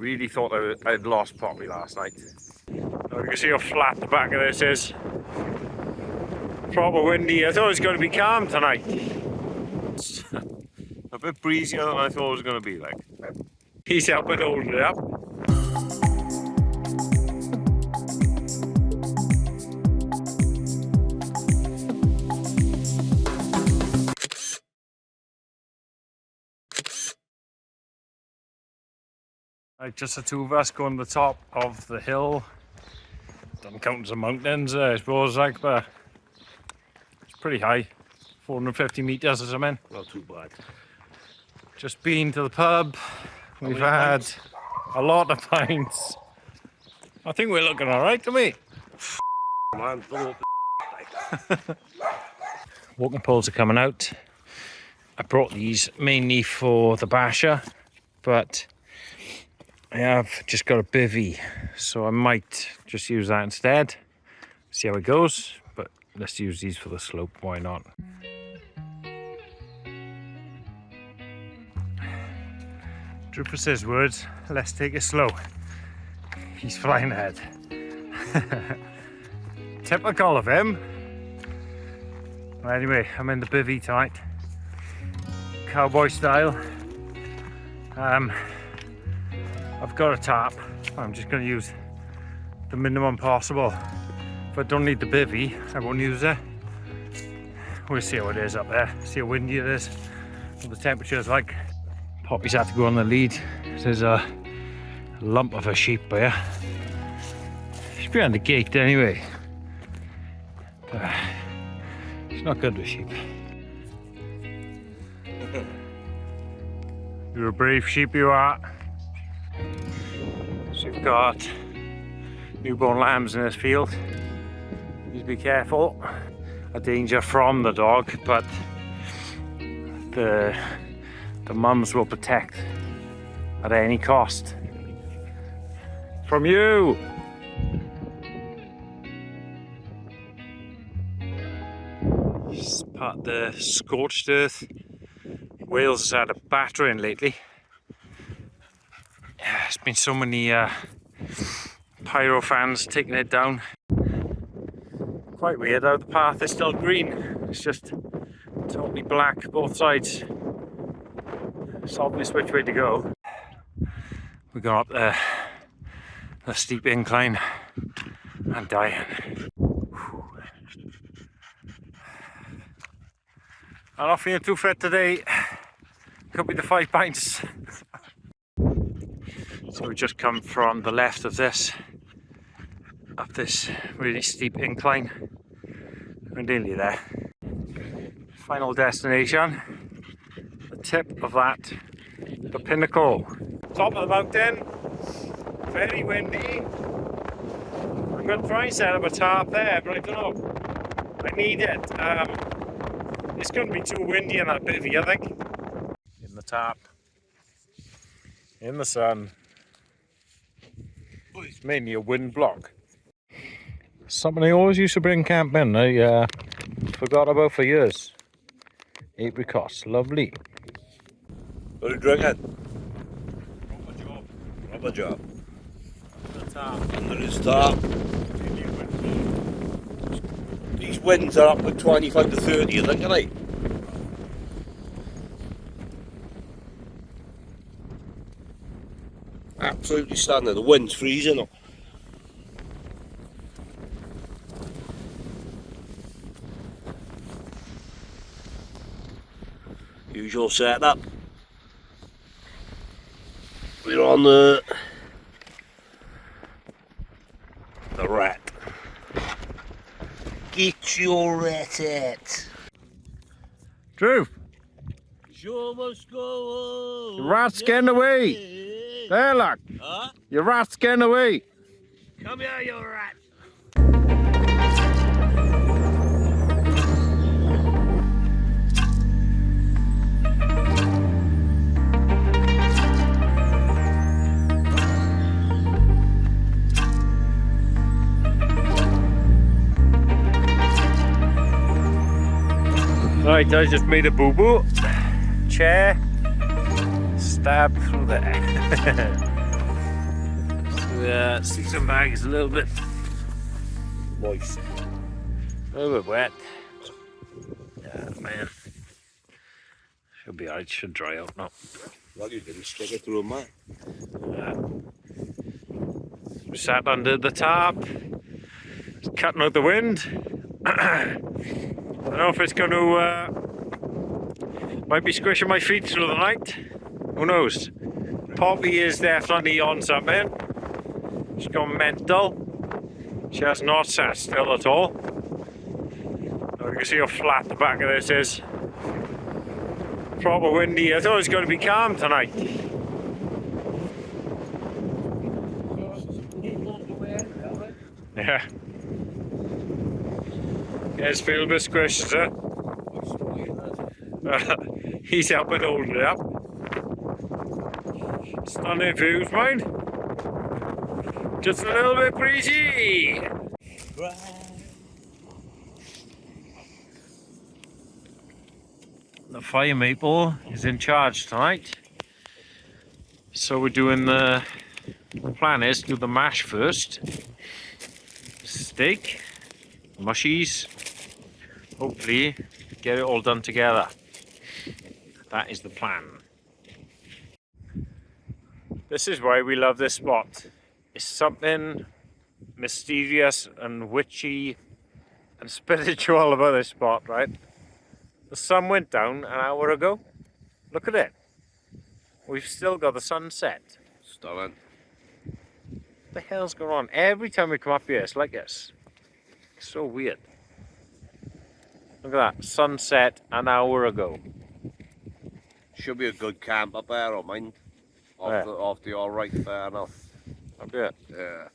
Really thought I'd lost Poppy last night. So you can see how flat the back of this is. Proper windy. I thought it was going to be calm tonight. It's a bit breezier than I thought it was going to be like. He's helping hold it up. Right, just the two of us going to the top of the hill. Don't count as mountains, I suppose, like, but it's pretty high. 450 metres or something. Not too bad. Just been to the pub. We've had a lot of pints. I think we're looking alright, don't we? Man, don't Walking poles are coming out. I brought these mainly for the basher, but I have just got a bivvy, so I might just use that instead. See how it goes, but let's use these for the slope, why not? Trooper says words, let's take it slow. He's flying ahead. Typical of him. Anyway, I'm in the bivvy tonight. Cowboy style. I've got a tarp. I'm just going to use the minimum possible. If I don't need the bivvy, I won't use it. We'll see how it is up there. See how windy it is. What the temperature's like. Poppy's had to go on the lead. There's a lump of a sheep here. She's behind the gate anyway. She's not good with sheep. You're a brave sheep, you are. So you've got newborn lambs in this field. Please be careful. A danger from the dog, but the mums will protect at any cost. From you! This is part of the scorched earth. Wales has had a battering lately. There's been so many pyro fans taking it down. Quite weird how the path is still green. It's just totally black both sides. It's obvious which way to go. We're going up the steep incline and dying. I'm not feeling too fit today. Could be the 5 pints. So we just come from the left of this, up this really steep incline. We're nearly there. Final destination, the tip of that, the pinnacle. Top of the mountain, very windy. I'm going to try and set up a tarp there, but I don't know. I need it. It's going to be too windy in that bivvy, I think. In the tarp, in the sun. It's mainly a wind block. Something I always used to bring camping, I forgot about for years. Apricots, lovely. What are you drinking? Proper job. Proper job. The tarp. Under his tarp. These winds are up at 25 to 30, I think, aren't they? Absolutely stunning. The wind's freezing up. Usual setup. We're on the rat. Get your rat at. Drew! Show must go. The rat's getting away! There, look! Huh? Your rat's getting away! Come here, you rat! Right, I just made a boo-boo. Chair. Stab through there. The sleeping bag is a little bit Moist. A little bit wet. Yeah, man. Should be alright, should dry out now. Well, you didn't stick it through, man. We sat under the tarp, cutting out the wind. I don't know if it's going to, might be squishing my feet through the night. Who knows? Poppy is definitely on something. She's gone mental. She has not sat still at all. You can see how flat the back of this is. Proper windy. I thought it was going to be calm tonight. Yeah. Gets a little bit squished, sir. He's helping hold it up. Stunning views, mine. Just a little bit breezy. The fire maple is in charge tonight. So we're doing the plan is to do the mash first. Steak, mushies, hopefully get it all done together. That is the plan. This is why we love this spot. It's something mysterious and witchy and spiritual about this spot, right? The sun went down an hour ago. Look at it. We've still got the sunset. Stunning. What the hell's going on? Every time we come up here, it's like this. It's so weird. Look at that. Sunset an hour ago. Should be a good camp up there, I don't mind. Off the alright, fair enough. Up here? Yeah.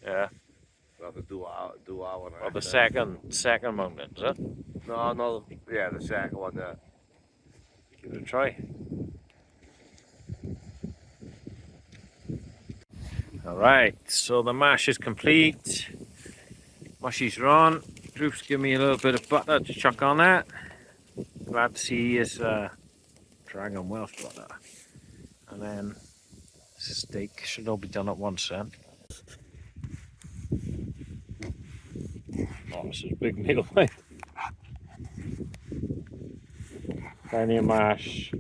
Yeah. We'll have to do our one. Well, the second mountain, is it? No, yeah, the second one there. Give it a try. Alright, so the mash is complete. Mushies are on. Drew's give me a little bit of butter to chuck on that. Glad to see his Dragon Welsh butter. And then steak should all be done at once then. Oh, this is a big meal, mate. Plenty of mash,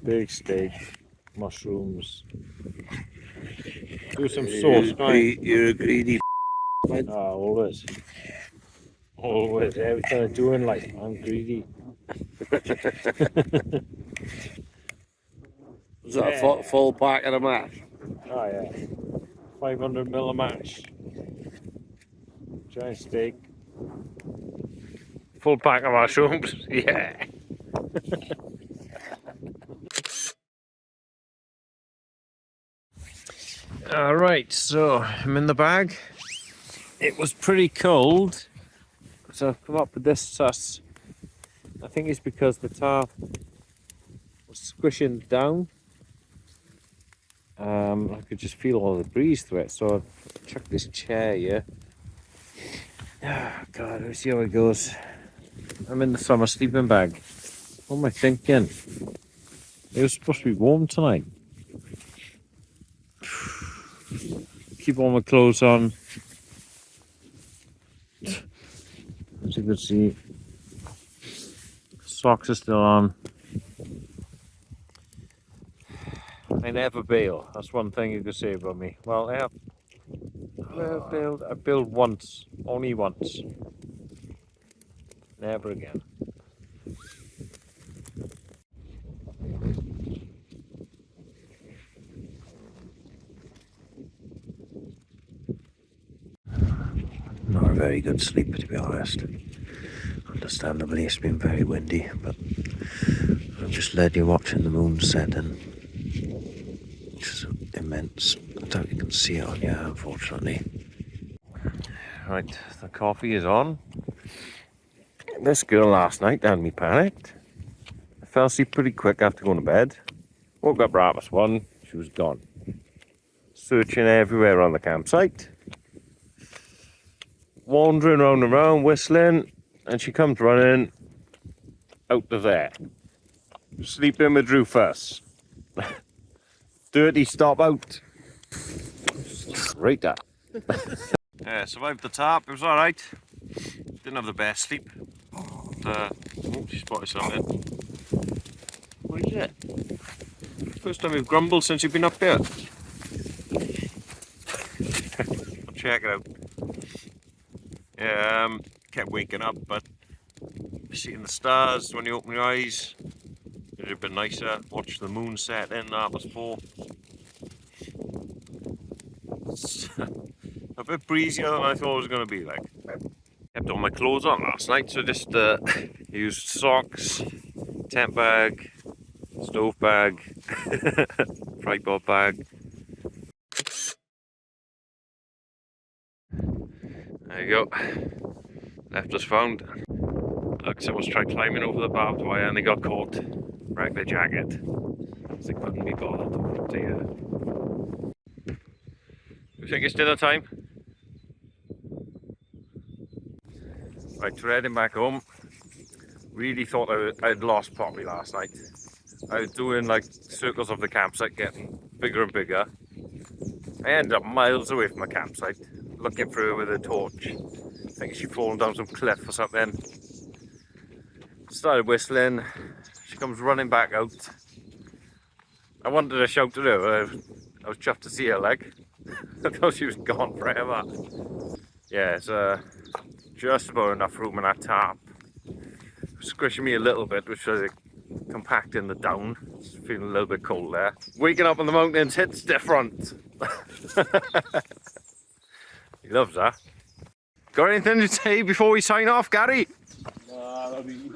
big steak, mushrooms. Do some sauce, mate. You're a greedy man. Oh, always. Always. Everything I do in life, I'm greedy. Was that a full packet of mash? Oh yeah. 500 ml of mash. Giant steak. Full pack of mushrooms. Yeah. Alright, so I'm in the bag. It was pretty cold. So I've come up with this sauce. I think it's because the tarp was squishing down. I could just feel all the breeze through it, so I've chucked this chair here. Oh God, let's see how it goes. I'm in the summer sleeping bag. What am I thinking? It was supposed to be warm tonight. Keep all my clothes on. As you can see, socks are still on. I never bail. That's one thing you could say about me. Well, I bailed once, only once. Never again. Not a very good sleep, to be honest. Understandably, it's been very windy, but I'm just led you watching the moon setting. It's immense. I doubt you can see it on here, unfortunately. Right, the coffee is on. This girl last night had me panicked. I fell asleep pretty quick after going to bed. Woke up right past 1, she was gone. Searching everywhere on the campsite. Wandering round and round, whistling, and she comes running out of there. Sleeping with Rufus. Dirty stop out. Right there. Yeah, survived the tarp, it was alright. Didn't have the best sleep. But, oh, she spotted something. What is it? First time you've grumbled since you've been up here. I'll check it out. Yeah, kept waking up, but seeing the stars when you open your eyes, it'd have been nicer. Watch the moon set in, that was 4. It's a bit breezier than I thought it was going to be like. Kept all my clothes on last night, so just used socks, tent bag, stove bag, tripod bag. There you go. Left us found. Look, someone's tried climbing over the barbed wire and they got caught. Wrecked their jacket. They couldn't be bothered. Dear. You think it's dinner time? Right, we're heading back home. Really thought I'd lost Poppy last night. I was doing like circles of the campsite, getting bigger and bigger. I ended up miles away from the campsite, looking for her with a torch. I think she'd fallen down some cliff or something. Started whistling. She comes running back out. I wanted to shout to her. I was chuffed to see her leg. I thought she was gone forever. Yeah, it's just about enough room in that tarp. Squishing me a little bit, which was compacting the down. It's feeling a little bit cold there. Waking up on the mountains hits different. He loves that. Got anything to say before we sign off, Gary? Nah, that'll be